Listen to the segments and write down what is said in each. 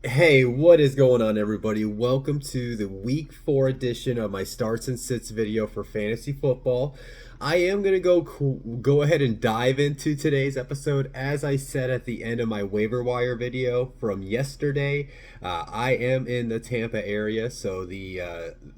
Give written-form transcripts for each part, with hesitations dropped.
Hey, what is going on, everybody? Welcome to the week 4 edition of my starts and sits video for fantasy football. I am going to go ahead and dive into today's episode. As I said at the end of my waiver wire video from yesterday, I am in the Tampa area, so the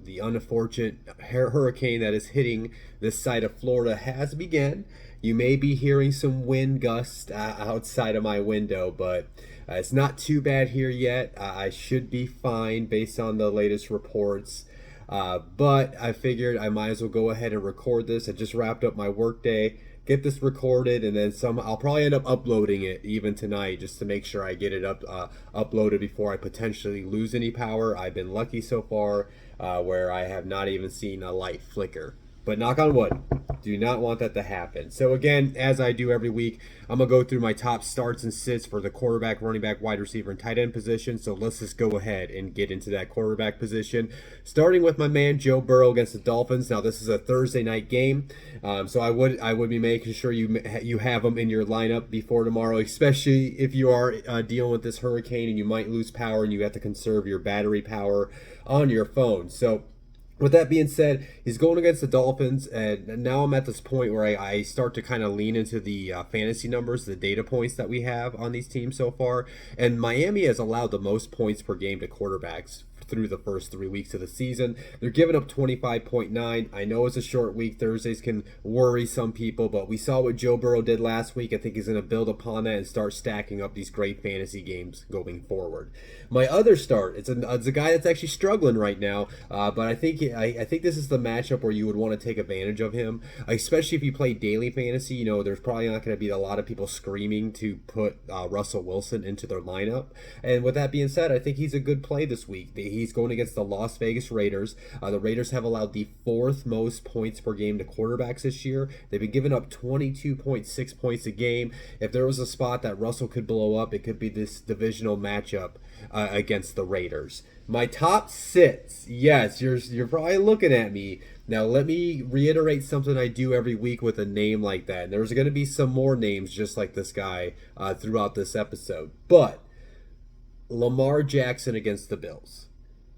unfortunate hurricane that is hitting this side of Florida has begun. You may be hearing some wind gusts outside of my window, but it's not too bad here yet. I should be fine based on the latest reports. But I figured I might as well go ahead and record this. I just wrapped up my workday, get this recorded, and then some. I'll probably end up uploading it even tonight just to make sure I get it uploaded before I potentially lose any power. I've been lucky so far where I have not even seen a light flicker. But knock on wood, do not want that to happen. So again, as I do every week, I'm going to go through my top starts and sits for the quarterback, running back, wide receiver, and tight end position. So let's just go ahead and get into that quarterback position. Starting with my man, Joe Burrow against the Dolphins. Now, this is a Thursday night game. So I would be making sure you have them in your lineup before tomorrow, especially if you are dealing with this hurricane and you might lose power and you have to conserve your battery power on your phone. So with that being said, he's going against the Dolphins, and now I'm at this point where I start to kind of lean into the fantasy numbers, the data points that we have on these teams so far. And Miami has allowed the most points per game to quarterbacks through the first 3 weeks of the season. They're giving up 25.9. I know it's a short week. Thursdays can worry some people, but we saw what Joe Burrow did last week. I think he's going to build upon that and start stacking up these great fantasy games going forward. My other start, it's a guy that's actually struggling right now, but I think this is the matchup where you would want to take advantage of him, especially if you play daily fantasy. You know, there's probably not going to be a lot of people screaming to put Russell Wilson into their lineup. And with that being said, I think he's a good play this week. He's going against the Las Vegas Raiders. The Raiders have allowed the fourth most points per game to quarterbacks this year. They've been giving up 22.6 points a game. If there was a spot that Russell could blow up, it could be this divisional matchup against the Raiders. My top sits. Yes, you're probably looking at me. Now let me reiterate something I do every week with a name like that. And there's going to be some more names just like this guy throughout this episode. But Lamar Jackson against the Bills.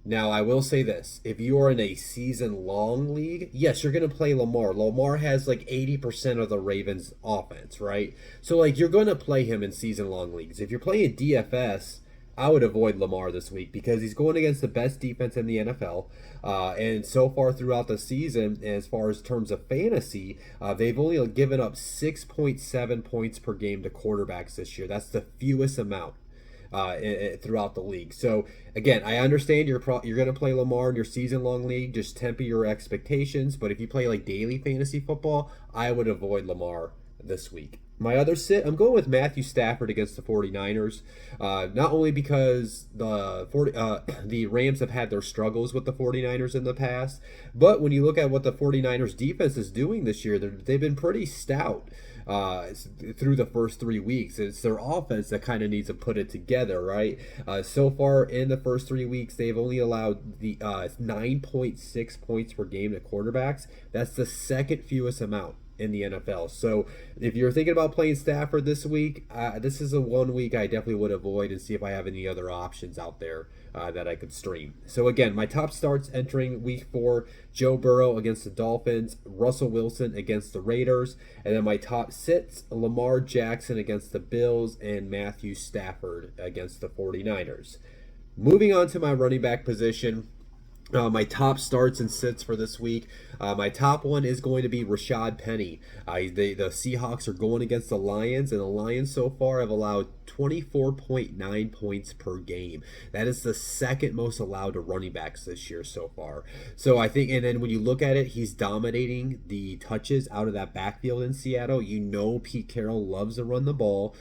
Now, I will say this. If you are in a season-long league, yes, you're going to play Lamar. Lamar has like 80% of the Ravens' offense, right? So, like, you're going to play him in season-long leagues. If you're playing DFS, I would avoid Lamar this week because he's going against the best defense in the NFL. And so far throughout the season, as far as terms of fantasy, they've only given up 6.7 points per game to quarterbacks this year. That's the fewest amount throughout the league. So again, I understand you're going to play Lamar in your season-long league. Just temper your expectations. But if you play like daily fantasy football, I would avoid Lamar this week. My other sit, I'm going with Matthew Stafford against the 49ers. Not only because the Rams have had their struggles with the 49ers in the past, but when you look at what the 49ers defense is doing this year, they've been pretty stout through the first 3 weeks. It's their offense that kind of needs to put it together, right? So far in the first 3 weeks, they've only allowed the 9.6 points per game to quarterbacks. That's the second fewest amount in the NFL. So if you're thinking about playing Stafford this week, this is a 1 week I definitely would avoid and see if I have any other options out there that I could stream. So again, my top starts entering week 4, Joe Burrow against the Dolphins, Russell Wilson against the Raiders, and then my top sits, Lamar Jackson against the Bills and Matthew Stafford against the 49ers. Moving on to my running back position, my top starts and sits for this week. My top one is going to be Rashad Penny. The Seahawks are going against the Lions, and the Lions so far have allowed 24.9 points per game. That is the second most allowed to running backs this year so far. So I think, and then when you look at it, he's dominating the touches out of that backfield in Seattle. You know Pete Carroll loves to run the ball.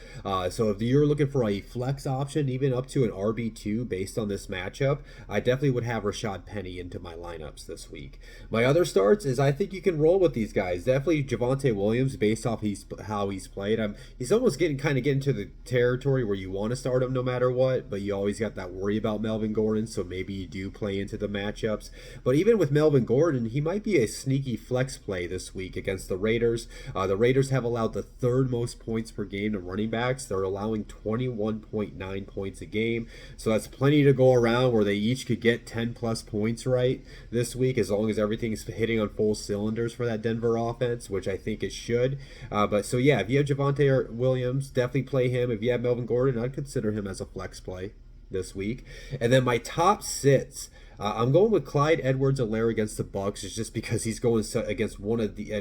So if you're looking for a flex option, even up to an RB2 based on this matchup, I definitely would have Rashad Penny into my lineups this week. My other starts is I think you can roll with these guys. Definitely Javonte Williams based off how he's played. He's almost getting to the territory territory where you want to start him no matter what, but you always got that worry about Melvin Gordon, so maybe you do play into the matchups. But even with Melvin Gordon, he might be a sneaky flex play this week against the Raiders. The Raiders have allowed the third most points per game to running backs. They're allowing 21.9 points a game, so that's plenty to go around where they each could get 10 plus points right this week, as long as everything's hitting on full cylinders for that Denver offense, which I think it should. But so yeah, if you have Javonte Williams, definitely play him. If you have Melvin Gordon, I'd consider him as a flex play this week. And then my top sits, I'm going with Clyde Edwards-Helaire against the Bucks. It's just because he's going against one of the.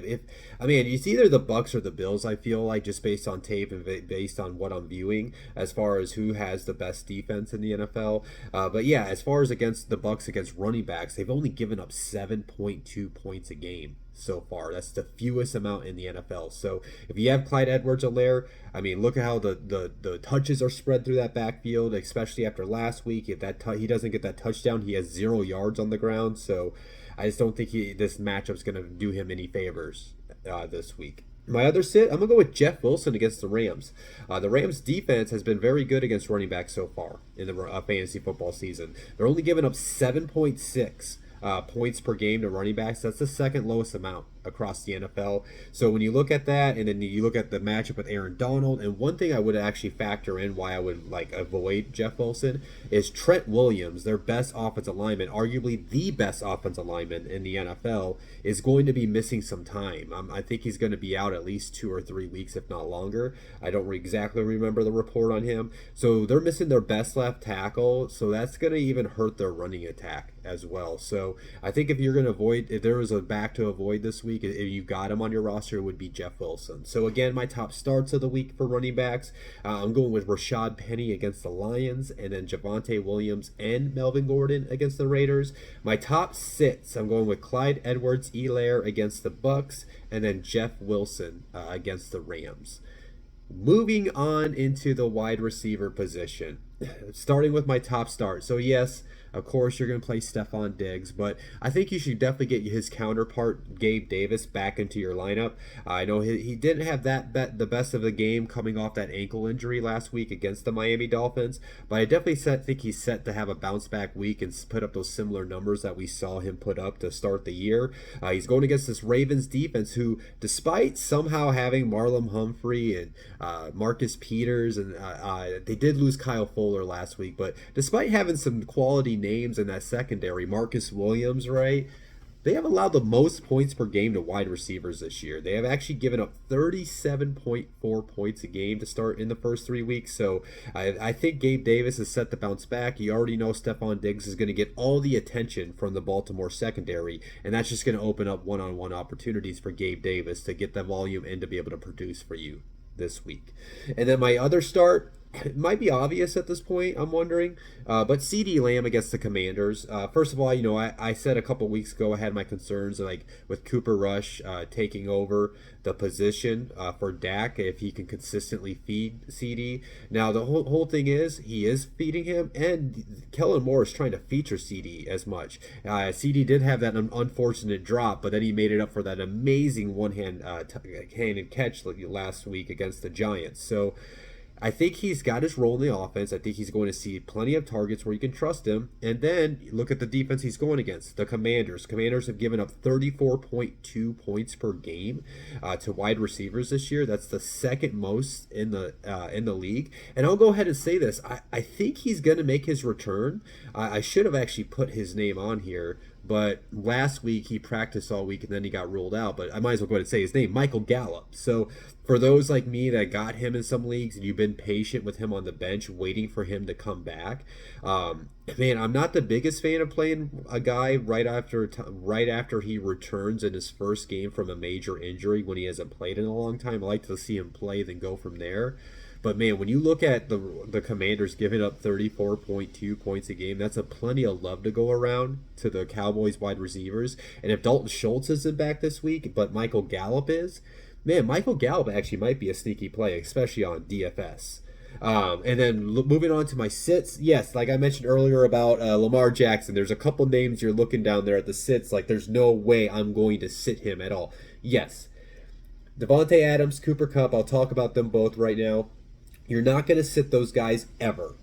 It's either the Bucks or the Bills. I feel like, just based on tape and based on what I'm viewing, as far as who has the best defense in the NFL. But yeah, as far as against the Bucks against running backs, they've only given up 7.2 points a game so far. That's the fewest amount in the NFL. So if you have Clyde Edwards-Helaire, look at how the touches are spread through that backfield, especially after last week. If he doesn't get that touchdown, he has 0 yards on the ground. So I just don't think this matchup's going to do him any favors this week. My other sit, I'm going to go with Jeff Wilson against the Rams. The Rams defense has been very good against running backs so far in the fantasy football season. They're only giving up 7.6 points per game to running backs. That's the second lowest amount across the NFL. So when you look at that, and then you look at the matchup with Aaron Donald, and one thing I would actually factor in why I would avoid Jeff Wilson is Trent Williams, their best offensive lineman, arguably the best offensive lineman in the NFL, is going to be missing some time. I think he's going to be out at least 2 or 3 weeks, if not longer. I don't exactly remember the report on him. So they're missing their best left tackle, so that's going to even hurt their running attack as well. So I think if you're going to avoid, if there was a back to avoid this week, if you got him on your roster, it would be Jeff Wilson. So again, my top starts of the week for running backs, I'm going with Rashad Penny against the Lions, and then Javonte Williams and Melvin Gordon against the Raiders. My top sits, I'm going with Clyde Edwards-Helaire against the Bucks, and then Jeff Wilson against the Rams. Moving on into the wide receiver position, starting with my top start. So yes, of course, you're going to play Stephon Diggs, but I think you should definitely get his counterpart, Gabe Davis, back into your lineup. I know he didn't have the best of the game coming off that ankle injury last week against the Miami Dolphins, but I definitely think he's set to have a bounce-back week and put up those similar numbers that we saw him put up to start the year. He's going against this Ravens defense who, despite somehow having Marlon Humphrey and Marcus Peters, and they did lose Kyle Fuller last week, but despite having some quality names in that secondary, Marcus Williams, right? They have allowed the most points per game to wide receivers this year. They have actually given up 37.4 points a game to start in the first 3 weeks. So I think Gabe Davis is set to bounce back. You already know Stephon Diggs is going to get all the attention from the Baltimore secondary, and that's just going to open up one-on-one opportunities for Gabe Davis to get the volume and to be able to produce for you this week. And then my other start, it might be obvious at this point, I'm wondering, but CeeDee Lamb against the Commanders. First of all, I said a couple weeks ago I had my concerns with Cooper Rush taking over the position for Dak if he can consistently feed CeeDee. Now the whole thing is he is feeding him, and Kellen Moore is trying to feature CeeDee as much. CeeDee did have that unfortunate drop, but then he made it up for that amazing one-handed catch last week against the Giants. So I think he's got his role in the offense. I think he's going to see plenty of targets where you can trust him. And then look at the defense he's going against, the Commanders. Commanders have given up 34.2 points per game to wide receivers this year. That's the second most in the league. And I'll go ahead and say this. I think he's going to make his return. I should have actually put his name on here, but last week he practiced all week and then he got ruled out. But I might as well go ahead and say his name, Michael Gallup. So for those like me that got him in some leagues and you've been patient with him on the bench waiting for him to come back, man, I'm not the biggest fan of playing a guy right after he returns in his first game from a major injury when he hasn't played in a long time. I like to see him play, then go from there. But man, when you look at the Commanders giving up 34.2 points a game, that's a plenty of love to go around to the Cowboys wide receivers. And if Dalton Schultz isn't back this week, but Michael Gallup is, man, Michael Gallup actually might be a sneaky play, especially on DFS. And then moving on to my sits, yes, like I mentioned earlier about Lamar Jackson, there's a couple names you're looking down there at the sits, like there's no way I'm going to sit him at all. Yes, Devontae Adams, Cooper Kupp, I'll talk about them both right now. You're not going to sit those guys ever.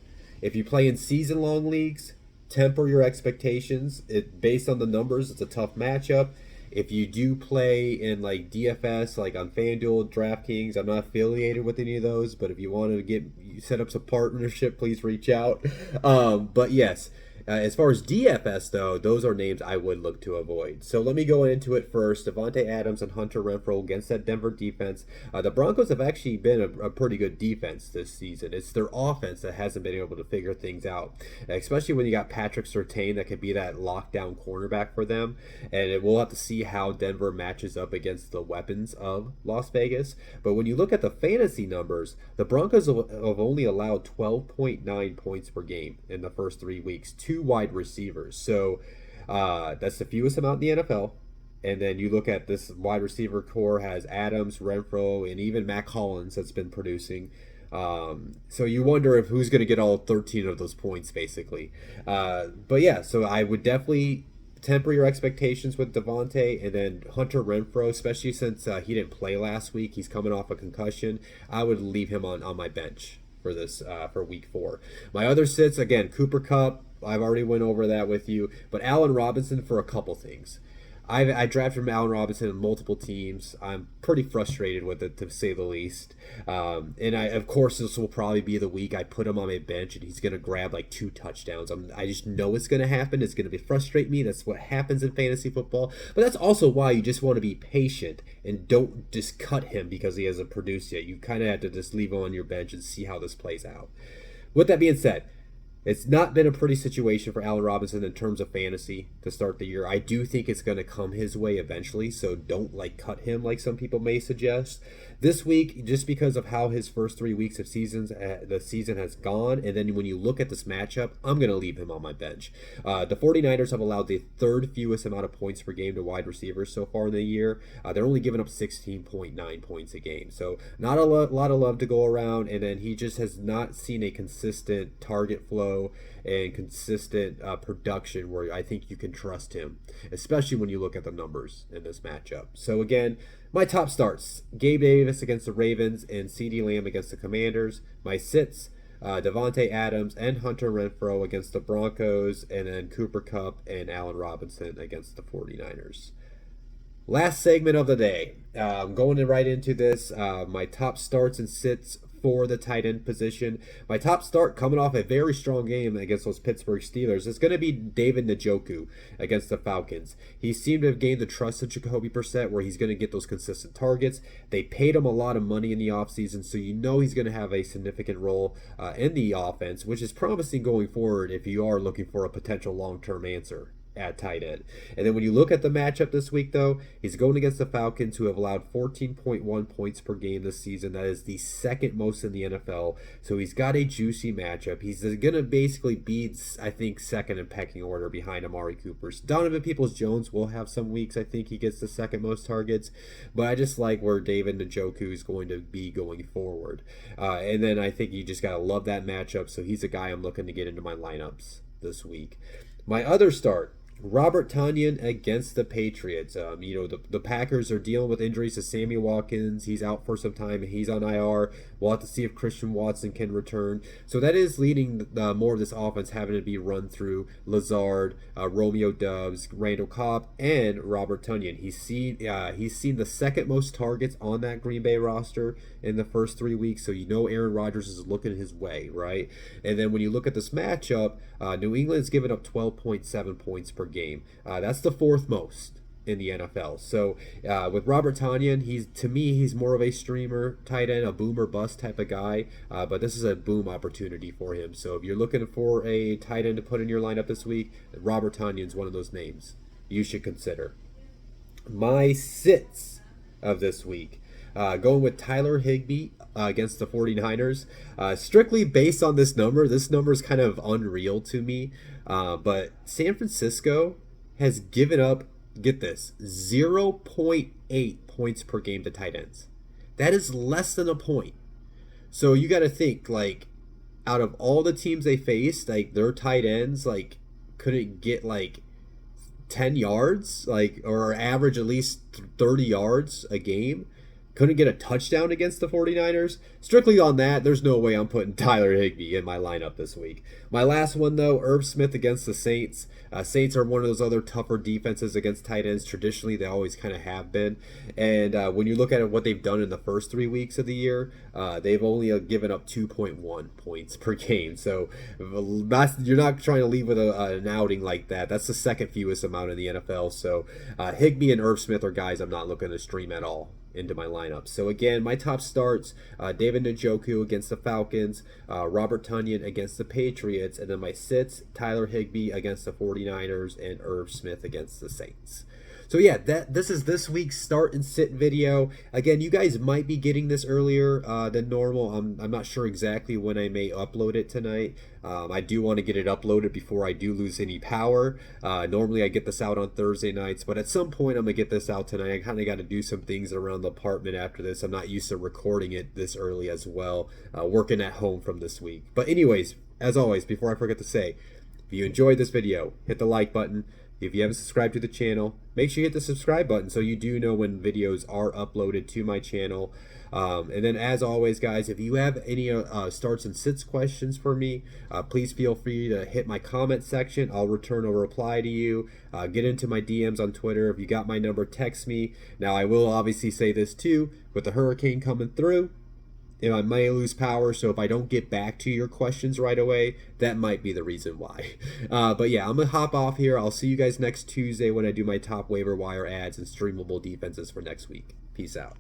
If you play in season-long leagues, temper your expectations. Based on the numbers, it's a tough matchup. If you do play in like DFS, like on FanDuel, DraftKings, I'm not affiliated with any of those, but if you want to set up some partnership, please reach out. But yes, as far as DFS though, those are names I would look to avoid. So let me go into it first. Davante Adams and Hunter Renfrow against that Denver defense. The Broncos have actually been a pretty good defense this season. It's their offense that hasn't been able to figure things out, especially when you got Patrick Surtain that could be that lockdown cornerback for them. And we'll have to see how Denver matches up against the weapons of Las Vegas. But when you look at the fantasy numbers, the Broncos have only allowed 12.9 points per game in the first 3 weeks. Two wide receivers. So that's the fewest amount in the NFL. And then you look at this wide receiver core has Adams, Renfrow, and even Mac Hollins that's been producing. So you wonder if who's going to get all 13 of those points, basically. But yeah, so I would definitely temper your expectations with Davante, and then Hunter Renfrow, especially since he didn't play last week. He's coming off a concussion. I would leave him on my bench for this for week 4. My other sits, again, Cooper Kupp. I've already went over that with you, but Allen Robinson for a couple things. I drafted Allen Robinson in multiple teams. I'm pretty frustrated with it, to say the least. And of course, this will probably be the week I put him on my bench, and he's going to grab like 2 touchdowns. I just know it's going to happen. It's going to frustrate me. That's what happens in fantasy football. But that's also why you just want to be patient and don't just cut him because he hasn't produced yet. You kind of have to just leave him on your bench and see how this plays out. With that being said, it's not been a pretty situation for Allen Robinson in terms of fantasy to start the year. I do think it's going to come his way eventually, so don't cut him like some people may suggest. This week, just because of how his first 3 weeks of the season has gone, and then when you look at this matchup, I'm going to leave him on my bench. The 49ers have allowed the 3rd fewest amount of points per game to wide receivers so far in the year. They're only giving up 16.9 points a game, so not a lot of love to go around, and then he just has not seen a consistent target flow and consistent production where I think you can trust him, especially when you look at the numbers in this matchup. So again, my top starts: Gabe Davis against the Ravens and CeeDee Lamb against the Commanders. My sits: Davante Adams and Hunter Renfrow against the Broncos, and then Cooper Kupp and Allen Robinson against the 49ers. Last segment of the day. I'm going right into this. My top starts and sits for the tight end position. My top start, coming off a very strong game against those Pittsburgh Steelers, is going to be David Njoku against the Falcons. He seemed to have gained the trust of Jacoby Brissett where he's going to get those consistent targets. They paid him a lot of money in the offseason, so you know he's going to have a significant role in the offense, which is promising going forward if you are looking for a potential long-term answer at tight end. And then when you look at the matchup this week, though, he's going against the Falcons, who have allowed 14.1 points per game this season. That is the second most in the NFL. So he's got a juicy matchup. He's going to basically be, I think, second in pecking order behind Amari Cooper. Donovan Peoples-Jones will have some weeks. I think he gets the second most targets. But I just like where David Njoku is going to be going forward. And then I think you just got to love that matchup. So he's a guy I'm looking to get into my lineups this week. My other start: Robert Tonyan against the Patriots. The Packers are dealing with injuries to Sammy Watkins. He's out for some time. He's on IR. We'll have to see if Christian Watson can return. So that is leading more of this offense having to be run through Lazard, Romeo Doubs, Randall Cobb, and Robert Tonyan. He's seen the second most targets on that Green Bay roster in the first 3 weeks. So you know Aaron Rodgers is looking his way, right? And then when you look at this matchup, New England's given up 12.7 points per game. That's the 4th most in the NFL. So with Robert Tonyan, he's more of a streamer tight end, a boom or bust type of guy. But this is a boom opportunity for him. So if you're looking for a tight end to put in your lineup this week, Robert Tonyan's one of those names you should consider. My sits of this week. Going with Tyler Higbee against the 49ers. Strictly based on this number is kind of unreal to me. But San Francisco has given up, get this, 0.8 points per game to tight ends. That is less than a point. So you got to think, out of all the teams they faced, their tight ends, couldn't get, 10 yards, or average at least 30 yards a game. couldn't get a touchdown against the 49ers. Strictly on that, there's no way I'm putting Tyler Higbee in my lineup this week. My last one, though, Irv Smith against the Saints. Saints are one of those other tougher defenses against tight ends. Traditionally, they always kind of have been. And when you look at what they've done in the first 3 weeks of the year, they've only given up 2.1 points per game. So you're not trying to leave with an outing like that. That's the second fewest amount in the NFL. So Higbee and Irv Smith are guys I'm not looking to stream at all into my lineup. So again, my top starts, David Njoku against the Falcons, Robert Tonyan against the Patriots, and then my sits, Tyler Higbee against the 49ers, and Irv Smith against the Saints. So yeah, this is this week's start and sit video. Again, you guys might be getting this earlier than normal. I'm not sure exactly when I may upload it tonight. I do want to get it uploaded before I do lose any power. Normally I get this out on Thursday nights, but at some point I'm going to get this out tonight. I kind of got to do some things around the apartment after this. I'm not used to recording it this early as well, working at home from this week. But anyways, as always, before I forget to say, if you enjoyed this video, hit the like button. If you haven't subscribed to the channel, make sure you hit the subscribe button so you do know when videos are uploaded to my channel. And then as always, guys, if you have any starts and sits questions for me, please feel free to hit my comment section. I'll return a reply to you. Get into my DMs on Twitter. If you got my number, text me. Now, I will obviously say this too, with the hurricane coming through, I may lose power, so if I don't get back to your questions right away, that might be the reason why. But yeah, I'm going to hop off here. I'll see you guys next Tuesday when I do my top waiver wire ads and streamable defenses for next week. Peace out.